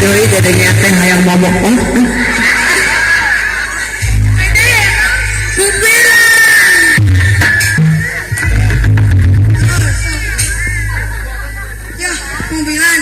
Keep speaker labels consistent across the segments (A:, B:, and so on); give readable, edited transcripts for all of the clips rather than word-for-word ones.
A: Deui dedengnya teh hayang momok.
B: Ya, mobilan.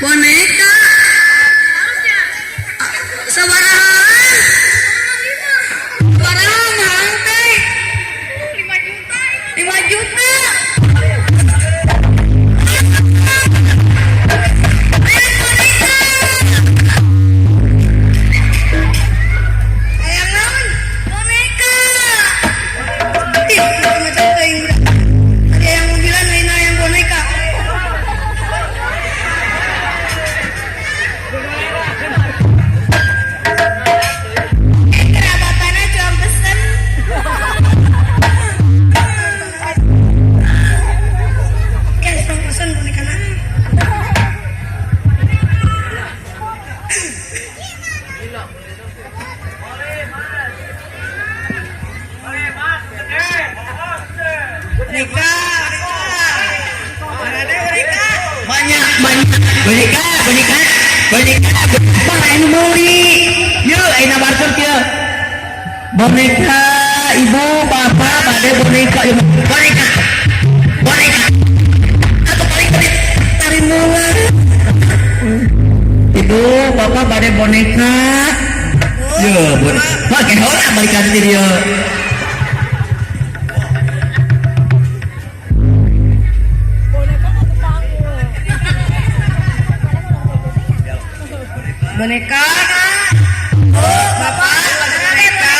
B: Boneka sabaraha mahal teh 5 juta ayang naon boneka ih macam teuing ada yang mobilan lain yang boneka.
A: Boneka apa anu meuli yeuh ayeuna barter kieu boneka ibu bapak bade boneka atau paling tarik mulai ibu bapak bade boneka yeuh pakai hola balikan di dieu boneka bapak boneka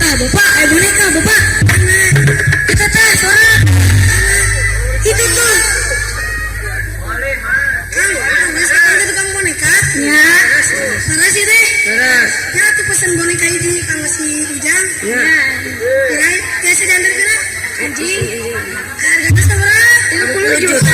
A: bapak boneka bapak kita teh suara itu tuh sekarang itu kamu boneka ya sana sih deh ya tuh pesan boneka ini kalau si Ujang ya biasa diantar kena anjing harganya seberapa 50 juta